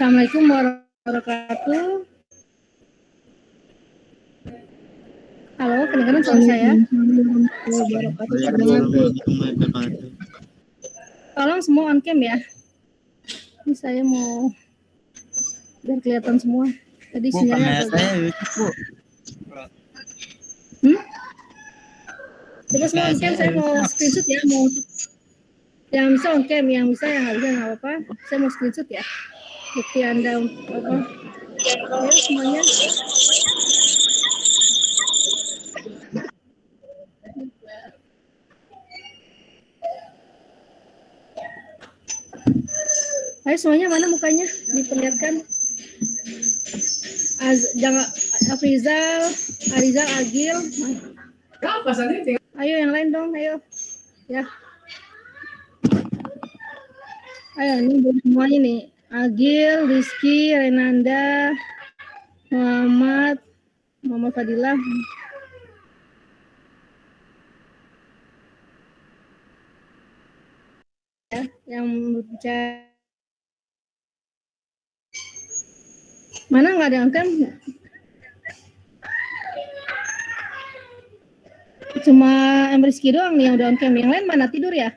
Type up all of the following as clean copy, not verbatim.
Assalamualaikum warahmatullahi wabarakatuh. Halo, kedengaran suara saya? Tolong semua on cam ya. Ini saya mau biar kelihatan semua. Tadi sinyalnya agak. Coba semua on cam, saya mau screenshot ya. Mau yang bisa on cam, yang bisa yang nggak bisa nggak apa-apa. Saya mau screenshot ya. Bukti Anda apa? Ya semuanya. Ayo semuanya, mana mukanya? Diperlihatkan. Jangan Afrizal, Arizal, Agil. Ayo yang lain dong, ayo. Ya. Ayo ini semuanya nih. Agil, Rizky, Renanda, Muhammad Fadilah. Ya, yang berbicara. Mana nggak ada yang kan? Cuma Rizky doang nih yang udah on cam. Yang lain mana tidur ya?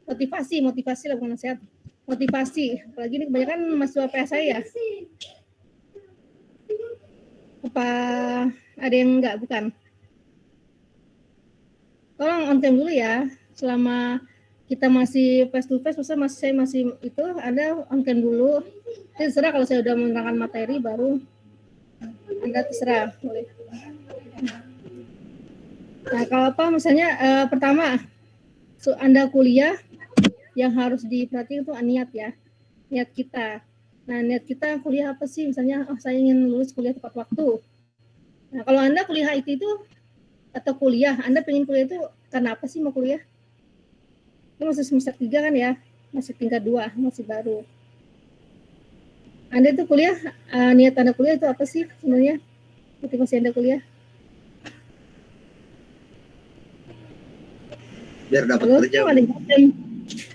Motivasi lah, bukan nasihat. Motivasi. Apalagi ini kebanyakan mahasiswa PS saya. Apa ada yang enggak? Bukan. Tolong on cam dulu ya. Selama kita masih face to face, saya masih itu, Anda on cam dulu. Terserah kalau saya udah menerangkan materi baru Anda terserah boleh. Nah, kalau apa misalnya pertama Anda kuliah yang harus diperhatikan itu niat ya. Niat kita. Nah, niat kita kuliah apa sih? Misalnya saya ingin lulus kuliah tepat waktu. Nah, kalau Anda kuliah IT itu atau kuliah, Anda pengen kuliah itu karena apa sih mau kuliah? Itu masih semester 3 kan ya? Masih tingkat 2, masih baru. Anda itu kuliah, niat Anda kuliah itu apa sih sebenarnya? Motivasi Anda kuliah? Biar dapat kerja.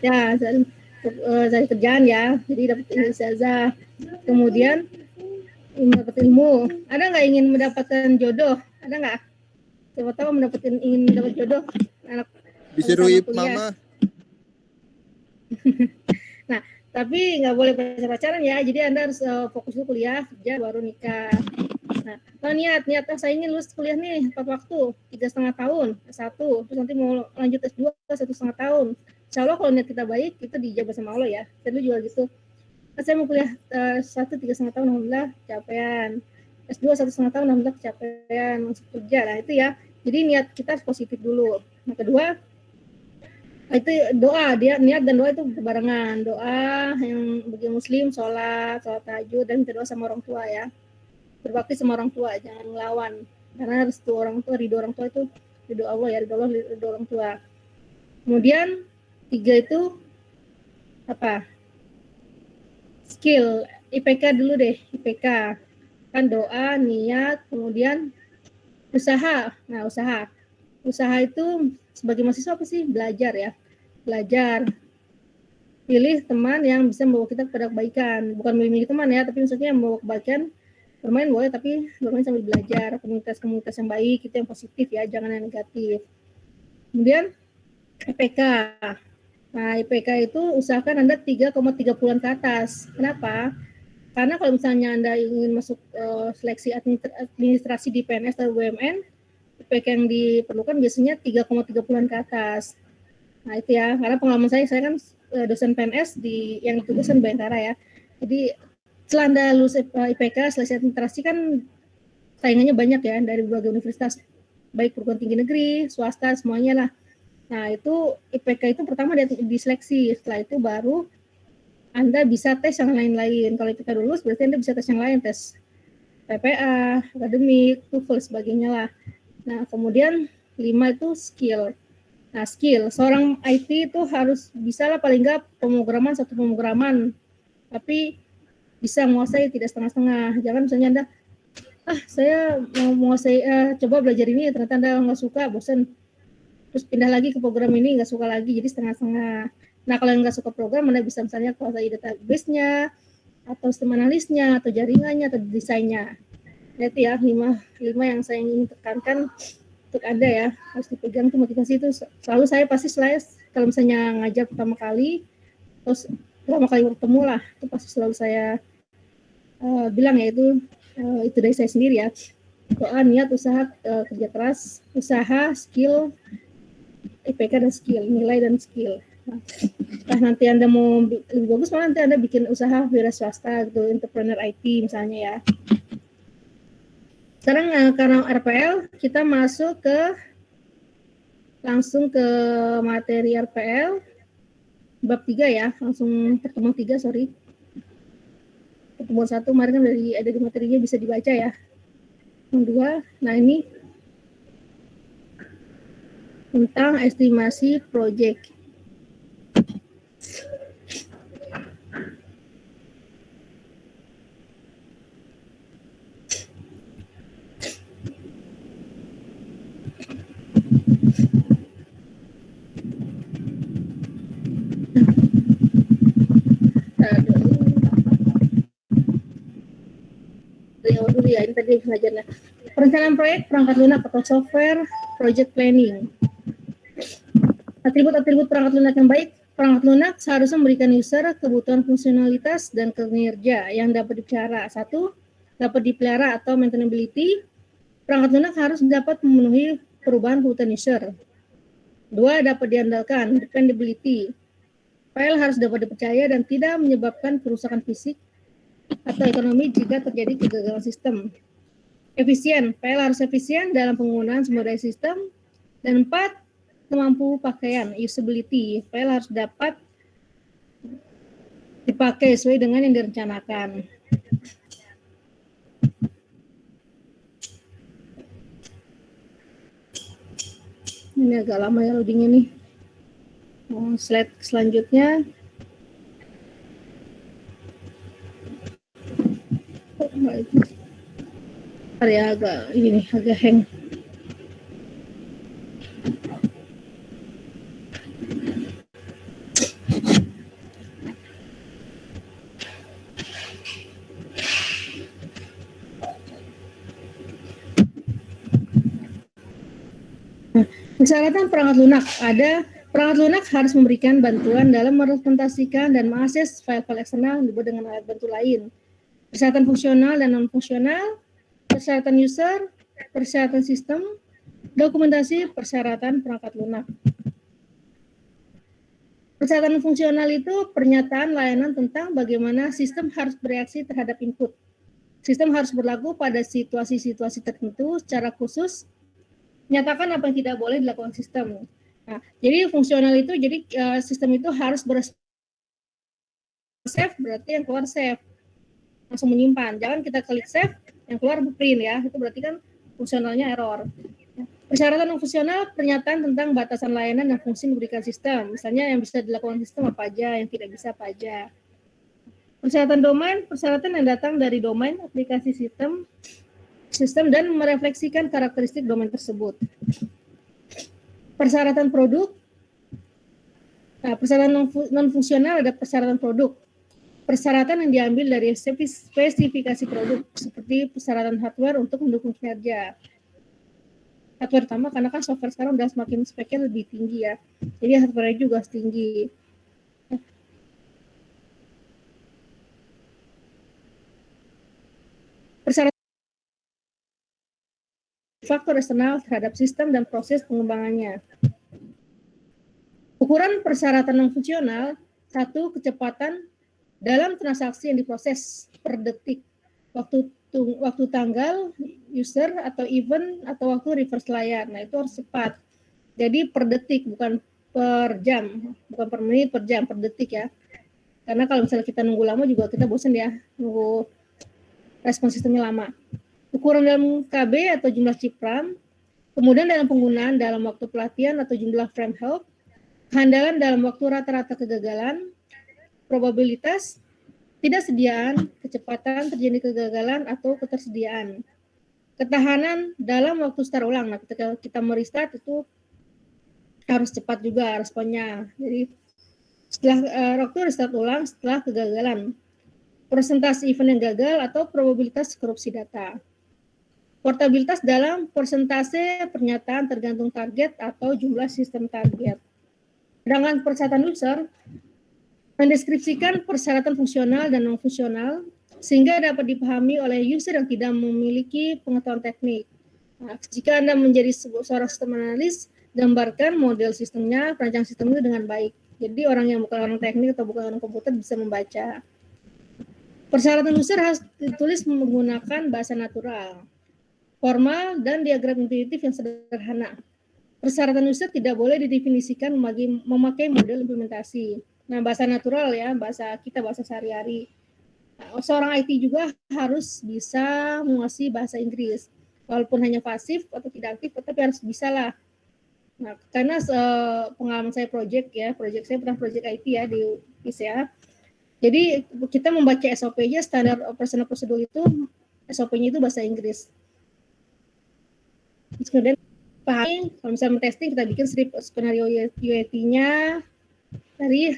Ya, cari kerjaan ya. Jadi dapat ijazah. Kemudian mendapat ilmu. Ada nggak ingin mendapatkan jodoh? Ada nggak? Siapa tahu ingin mendapat jodoh anak disuruh mama. Nah, tapi nggak boleh pacaran ya. Jadi Anda harus fokus dulu kuliah, kerja baru nikah. Nah, kalau niat saya ingin lulus kuliah nih tepat waktu 3,5 tahun S1, terus nanti mau lanjut S2 1,5 tahun. Insya Allah kalau niat kita baik, itu dijawab sama Allah ya. Saya dulu juga gitu. Saya mau kuliah 3,5 tahun, alhamdulillah capaian. S2 1,5 tahun, alhamdulillah capaian. Masuk kerja, nah itu ya. Jadi niat kita harus positif dulu. Yang kedua, itu doa, niat dan doa itu berbarengan. Doa yang bagi muslim, sholat tahajud, dan berdoa sama orang tua ya. Berbakti sama orang tua, jangan ngelawan. Karena restu orang tua, ridho orang tua itu ridho Allah ya, ridho Allah, ridho orang tua. Kemudian 3 itu apa? Skill, IPK dulu deh, IPK. Kan doa, niat, kemudian usaha. Nah, usaha itu sebagai mahasiswa apa sih? Belajar ya. Belajar. Pilih teman yang bisa membawa kita kepada kebaikan. Bukan milih teman ya, tapi maksudnya membawa kebaikan. Bermain boleh, tapi bermain sambil belajar. Komunitas yang baik, itu yang positif ya, jangan yang negatif. Kemudian IPK. Nah, IPK itu usahakan Anda 3,30 ke atas. Kenapa? Karena kalau misalnya Anda ingin masuk seleksi administrasi di PNS atau BUMN, IPK yang diperlukan biasanya 3,30 ke atas. Nah, itu ya. Karena pengalaman saya kan dosen PNS yang ditugaskan Bayangkara ya. Jadi setelah Anda lulus IPK, seleksi administrasi kan saingannya banyak ya dari berbagai universitas, baik perguruan tinggi negeri, swasta, semuanya lah. Nah, itu IPK itu pertama diseleksi, setelah itu baru Anda bisa tes yang lain-lain. Kalau IPK lulus, berarti Anda bisa tes yang lain, tes PPA, akademik, TOEFL, sebagainya lah. Nah, kemudian 5 itu skill. Nah, skill, seorang IT itu harus bisa lah paling nggak satu pemrograman, tapi bisa menguasai, tidak setengah-setengah. Jangan misalnya Anda saya mau saya coba belajar ini, ternyata Anda nggak suka, bosan, terus pindah lagi ke program ini, nggak suka lagi, jadi setengah-setengah. Nah, kalau yang nggak suka program, Anda bisa misalnya kuasai database-nya, atau sistem analisnya, atau jaringannya, atau desainnya. Itu ya, lima yang saya ingin tekankan untuk Anda ya, harus dipegang tuh motivasi itu. Selalu saya pasti kalau misalnya ngajar pertama kali, terus pertama kali bertemu lah, itu pasti selalu saya bilang ya itu dari saya sendiri ya. Doa, niat, usaha, kerja keras, usaha, skill, IPK dan skill, nilai dan skill. Nah, nanti Anda mau lebih bagus, malah nanti Anda bikin usaha wira swasta gitu, entrepreneur IT misalnya ya. Sekarang karena RPL, kita langsung ke materi RPL bab 3 ya, langsung pertemuan 3, sorry. Pertemuan 1 kemarin kan ada di materinya, bisa dibaca ya. Yang 2, nah ini tentang estimasi project. Dari awal dulu ya, ini tadi belajarnya. Perencanaan proyek, perangkat lunak atau software, project planning. Atribut-atribut perangkat lunak yang baik. Perangkat lunak seharusnya memberikan user kebutuhan fungsionalitas dan kinerja yang dapat dipelihara. 1, dapat dipelihara atau maintainability. Perangkat lunak harus dapat memenuhi perubahan kebutuhan user. 2, dapat diandalkan, dependability. File harus dapat dipercaya dan tidak menyebabkan kerusakan fisik atau ekonomi jika terjadi kegagalan sistem. Efisien, file harus efisien dalam penggunaan sumber daya sistem. Dan 4, kemampu pakaian, usability, file harus dapat dipakai sesuai dengan yang direncanakan. Ini agak lama ya loadingnya nih. Slide selanjutnya. Ya agak ini agak hang. Persyaratan perangkat lunak. Perangkat lunak harus memberikan bantuan dalam merepresentasikan dan mengakses file-file eksternal yang dibuat dengan alat bantu lain. Persyaratan fungsional dan non-fungsional, persyaratan user, persyaratan sistem, dokumentasi persyaratan perangkat lunak. Persyaratan fungsional itu pernyataan layanan tentang bagaimana sistem harus bereaksi terhadap input. Sistem harus berlaku pada situasi-situasi tertentu secara khusus, menyatakan apa yang tidak boleh dilakukan sistem. Nah, jadi fungsional itu, jadi sistem itu harus save, berarti yang keluar save, langsung menyimpan. Jangan kita klik save, yang keluar print ya, itu berarti kan fungsionalnya error. Persyaratan non fungsional, pernyataan tentang batasan layanan dan fungsi diberikan sistem. Misalnya yang bisa dilakukan sistem apa aja, yang tidak bisa apa aja. Persyaratan domain, persyaratan yang datang dari domain aplikasi sistem dan merefleksikan karakteristik domain tersebut. Persyaratan produk. Nah, persyaratan non-fungsional ada persyaratan produk. Persyaratan yang diambil dari spesifikasi produk, seperti persyaratan hardware untuk mendukung kinerja. Hardware utama, karena kan software sekarang udah semakin speknya lebih tinggi ya. Jadi hardware juga tinggi. Persyaratan faktor eksternal terhadap sistem dan proses pengembangannya. Ukuran persyaratan non-fungsional, 1, kecepatan dalam transaksi yang diproses per detik, waktu tanggal, user, atau event, atau waktu reverse layar. Nah, itu harus cepat. Jadi per detik, bukan per jam, bukan per menit, per jam, per detik ya. Karena kalau misalnya kita nunggu lama juga kita bosan ya, nunggu respon sistemnya lama. Ukuran dalam KB atau jumlah chip RAM, kemudian dalam penggunaan dalam waktu pelatihan atau jumlah frame help, kehandalan dalam waktu rata-rata kegagalan, probabilitas, ketidaksediaan, kecepatan terjadi kegagalan atau ketersediaan. ketahanan dalam waktu start ulang. Nah, ketika kita merestart itu harus cepat juga responnya. Jadi setelah waktu restart ulang setelah kegagalan, persentase event yang gagal atau probabilitas korupsi data. Portabilitas dalam persentase pernyataan tergantung target atau jumlah sistem target. Sedangkan persyaratan user mendeskripsikan persyaratan fungsional dan non-fungsional sehingga dapat dipahami oleh user yang tidak memiliki pengetahuan teknik. Nah, jika Anda menjadi seorang sistem analis, gambarkan model sistemnya, perancang sistem itu dengan baik. Jadi orang yang bukan orang teknik atau bukan orang komputer bisa membaca. Persyaratan user harus ditulis menggunakan bahasa natural, formal, dan diagram intuitif yang sederhana. Persyaratan user tidak boleh didefinisikan memakai model implementasi. Nah, bahasa natural ya, bahasa kita, bahasa sehari-hari. Nah, seorang IT juga harus bisa menguasai bahasa Inggris. Walaupun hanya pasif atau tidak aktif, tapi harus bisa lah. Nah, karena pengalaman saya project saya pernah project IT ya di ISEA. Jadi kita membaca SOP-nya, standar operational procedure itu, SOP-nya itu bahasa Inggris. Kemudian pahami, kalau misalnya testing kita bikin skenario UAT-nya dari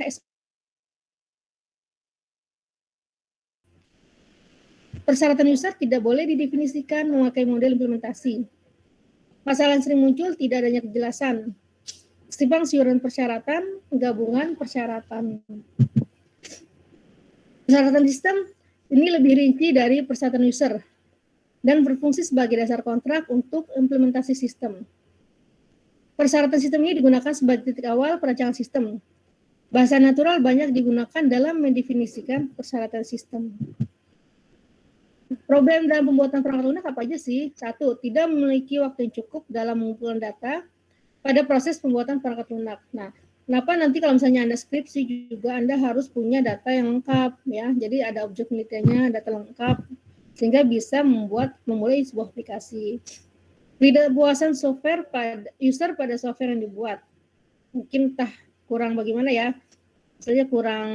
persyaratan user tidak boleh didefinisikan memakai model implementasi. Masalah yang sering muncul tidak adanya kejelasan, simpang siuran persyaratan, gabungan persyaratan. Persyaratan sistem ini lebih rinci dari persyaratan user dan berfungsi sebagai dasar kontrak untuk implementasi sistem. Persyaratan sistem ini digunakan sebagai titik awal perancangan sistem. Bahasa natural banyak digunakan dalam mendefinisikan persyaratan sistem. Problem dalam pembuatan perangkat lunak apa aja sih? 1. Tidak memiliki waktu yang cukup dalam mengumpulkan data pada proses pembuatan perangkat lunak. Nah, kenapa nanti kalau misalnya Anda skripsi juga Anda harus punya data yang lengkap ya. Jadi ada objek penelitiannya, data lengkap sehingga bisa memulai sebuah aplikasi. Ketidakpuasan software pada user pada software yang dibuat. Mungkin entah kurang bagaimana ya. Misalnya kurang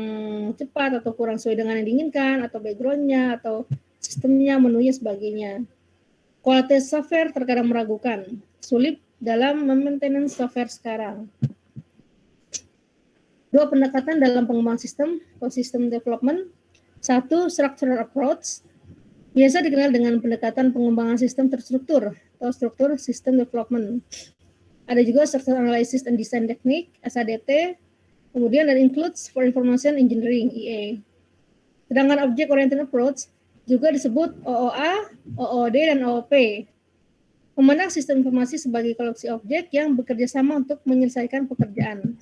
cepat atau kurang sesuai dengan yang diinginkan atau background-nya atau sistemnya, menunya, sebagainya. Kualitas software terkadang meragukan, sulit dalam maintenance software sekarang. 2. Pendekatan dalam pengembangan sistem, atau system development. 1. Structural approach, biasa dikenal dengan pendekatan pengembangan sistem terstruktur, atau struktur system development. Ada juga structural analysis and design technique, SADT, kemudian that includes for information engineering, EA. Sedangkan object oriented approach juga disebut OOA, OOD, dan OOP. Memandang sistem informasi sebagai koleksi objek yang bekerja sama untuk menyelesaikan pekerjaan.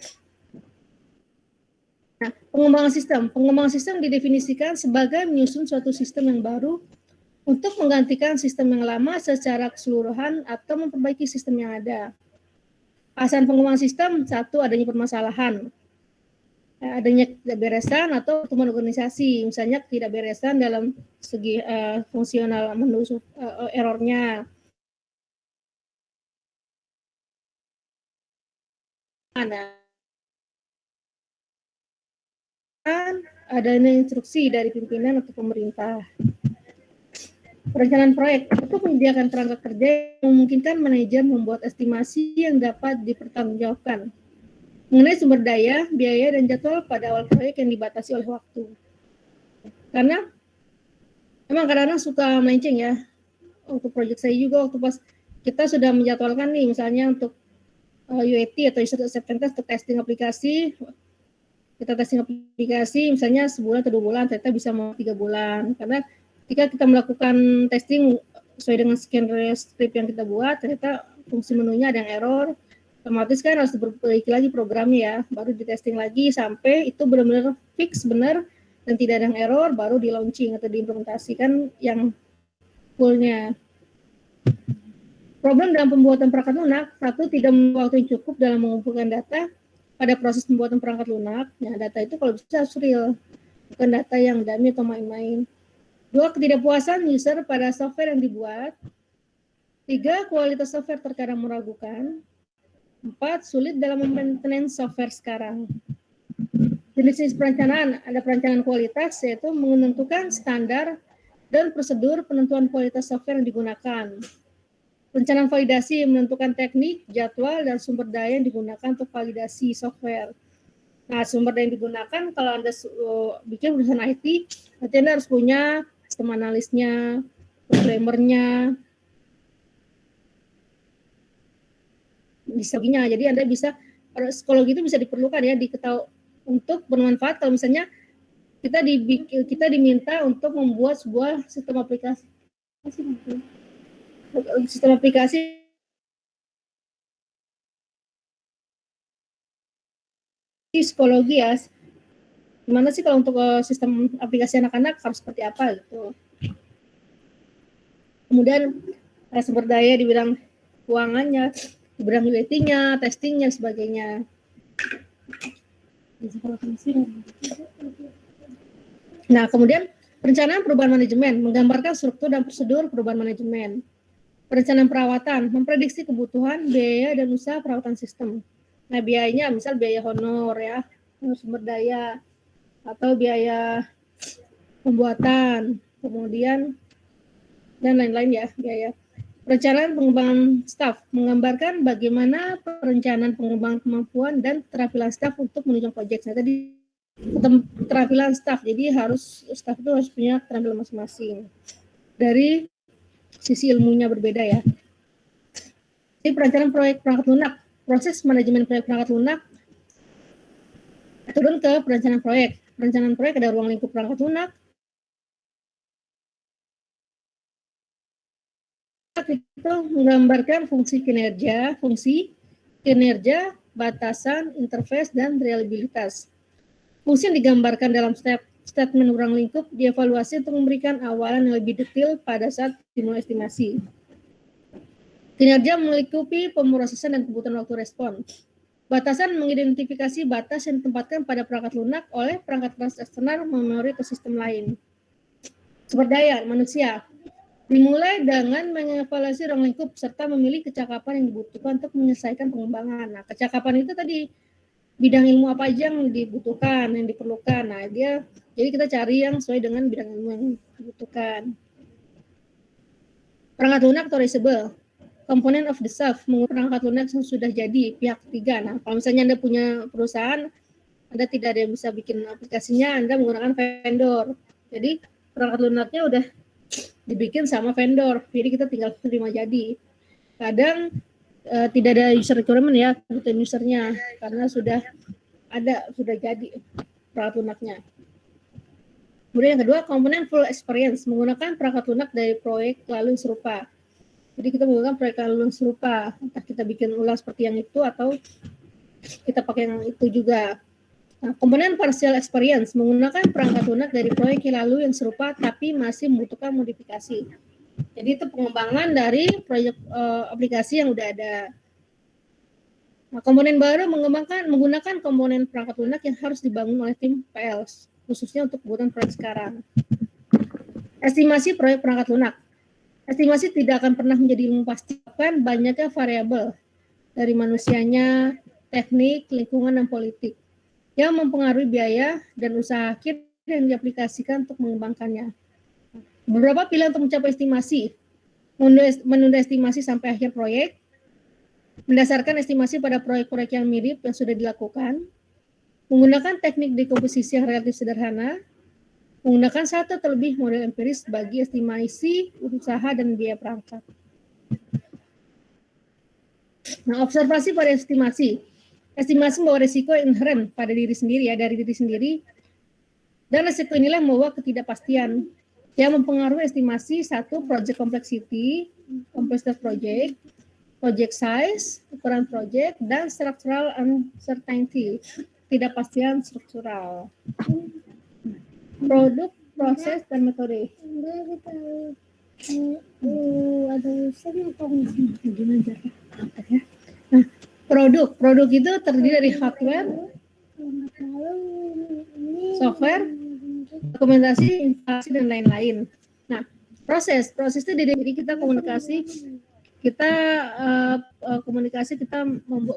Nah, pengembangan sistem didefinisikan sebagai menyusun suatu sistem yang baru untuk menggantikan sistem yang lama secara keseluruhan atau memperbaiki sistem yang ada. Alasan pengembangan sistem, 1. Adanya permasalahan, adanya ketidakberesan atau pertumbuhan organisasi, misalnya ketidakberesan dalam segi fungsional menu errornya. Adanya instruksi dari pimpinan atau pemerintah. Perencanaan proyek untuk menyediakan kerangka kerja yang memungkinkan manajer membuat estimasi yang dapat dipertanggungjawabkan mengenai sumber daya, biaya, dan jadwal pada awal proyek yang dibatasi oleh waktu. Karena memang kadang-kadang suka melenceng ya. Untuk proyek saya juga waktu pas kita sudah menjadwalkan nih misalnya untuk UAT atau user acceptance untuk testing aplikasi, kita testing aplikasi misalnya sebulan atau 2 bulan, ternyata bisa mau 3 bulan. Karena ketika kita melakukan testing sesuai dengan skenario script yang kita buat, ternyata fungsi menunya ada yang error, otomatis kan harus diperbaiki lagi programnya ya, baru di testing lagi sampai itu benar-benar fix benar dan tidak ada yang error, baru di launching atau diimplementasikan yang fullnya. Problem dalam pembuatan perangkat lunak, 1. Tidak memiliki waktu yang cukup dalam mengumpulkan data pada proses pembuatan perangkat lunak. Nah, data itu kalau bisa real, bukan data yang dummy atau main-main. 2. Ketidakpuasan user pada software yang dibuat. 3. Kualitas software terkadang meragukan. 4. Sulit dalam maintenance software sekarang. Jenis perencanaan, ada perencanaan kualitas, yaitu menentukan standar dan prosedur penentuan kualitas software yang digunakan. Perencanaan validasi menentukan teknik, jadwal, dan sumber daya yang digunakan untuk validasi software. Nah, sumber daya yang digunakan kalau Anda bikin urusan IT, berarti Anda harus punya sistem analisnya, programmernya, sebagainya. Jadi Anda bisa, psikologi itu bisa diperlukan ya, diketahui untuk bermanfaat kalau misalnya kita diminta untuk membuat sebuah sistem aplikasi psikologi ya. Gimana sih kalau untuk sistem aplikasi anak-anak harus seperti apa gitu. Kemudian sumber daya di bidang keuangannya, di bidang UAT-nya, testingnya, sebagainya. Nah, kemudian perencanaan perubahan manajemen menggambarkan struktur dan prosedur perubahan manajemen. Perencanaan perawatan memprediksi kebutuhan, biaya, dan usaha perawatan sistem. Nah, biayanya misal biaya honor ya, sumber daya, atau biaya pembuatan, kemudian dan lain-lain ya, biaya. Perencanaan pengembangan staf menggambarkan bagaimana perencanaan pengembangan kemampuan dan keterampilan staf untuk menunjang proyek. Nah, tadi keterampilan staf, jadi staf itu harus punya keterampilan masing-masing. Dari sisi ilmunya berbeda ya. Jadi perencanaan proyek perangkat lunak, proses manajemen proyek perangkat lunak turun ke perencanaan proyek. Perencanaan proyek ada ruang lingkup perangkat lunak. Itu menggambarkan fungsi kinerja, batasan, interface, dan reliabilitas. Fungsi yang digambarkan dalam statement ruang lingkup dievaluasi untuk memberikan awalan yang lebih detail pada saat dimulai estimasi. Kinerja melingkupi pemrosesan dan kebutuhan waktu respon. Batasan mengidentifikasi batas yang ditempatkan pada perangkat lunak oleh perangkat eksternal memori ke sistem lain. Sumber daya manusia dimulai dengan mengevaluasi ruang lingkup serta memilih kecakapan yang dibutuhkan untuk menyelesaikan pengembangan. Nah, kecakapan itu tadi bidang ilmu apa aja yang dibutuhkan, yang diperlukan. Nah, jadi kita cari yang sesuai dengan bidang ilmu yang dibutuhkan. Perangkat lunak atau reusable, component of the self, perangkat lunak yang sudah jadi pihak ketiga. Nah, kalau misalnya Anda punya perusahaan, Anda tidak ada yang bisa bikin aplikasinya, Anda menggunakan vendor. Jadi perangkat lunaknya udah dibikin sama vendor, jadi kita tinggal terima jadi. Kadang tidak ada user requirement ya, kebutuhan usernya, karena sudah jadi perangkat lunaknya. Kemudian yang kedua, komponen full experience, menggunakan perangkat lunak dari proyek lalu yang serupa. Jadi kita menggunakan proyek lalu yang serupa, entah kita bikin ulang seperti yang itu atau kita pakai yang itu juga. Nah, komponen partial experience menggunakan perangkat lunak dari proyek lalu yang serupa tapi masih membutuhkan modifikasi. Jadi itu pengembangan dari proyek aplikasi yang udah ada. Nah, komponen baru menggunakan komponen perangkat lunak yang harus dibangun oleh tim PL, khususnya untuk kebutuhan proyek sekarang. Estimasi proyek perangkat lunak. Estimasi tidak akan pernah menjadi ilmu pasti, kan banyaknya variabel dari manusianya, teknik, lingkungan, dan politik yang mempengaruhi biaya dan usaha akhir yang diaplikasikan untuk mengembangkannya. Beberapa pilihan untuk mencapai estimasi: menunda estimasi sampai akhir proyek, mendasarkan estimasi pada proyek-proyek yang mirip yang sudah dilakukan, menggunakan teknik dekomposisi yang relatif sederhana, menggunakan satu atau lebih model empiris bagi estimasi usaha dan biaya perangkat. Nah, observasi pada estimasi. Estimasi membawa risiko inherent pada diri sendiri ya, dari diri sendiri. Dan risiko inilah membawa ketidakpastian yang mempengaruhi estimasi. Satu, project complexity, complexity project, project size, ukuran project, dan structural uncertainty, ketidakpastian struktural. Produk, proses, dan metode. Ada gimana ya? Produk itu terdiri dari hardware, software, dokumentasi, informasi, dan lain-lain. Nah, proses itu jadi kita komunikasi, kita membuat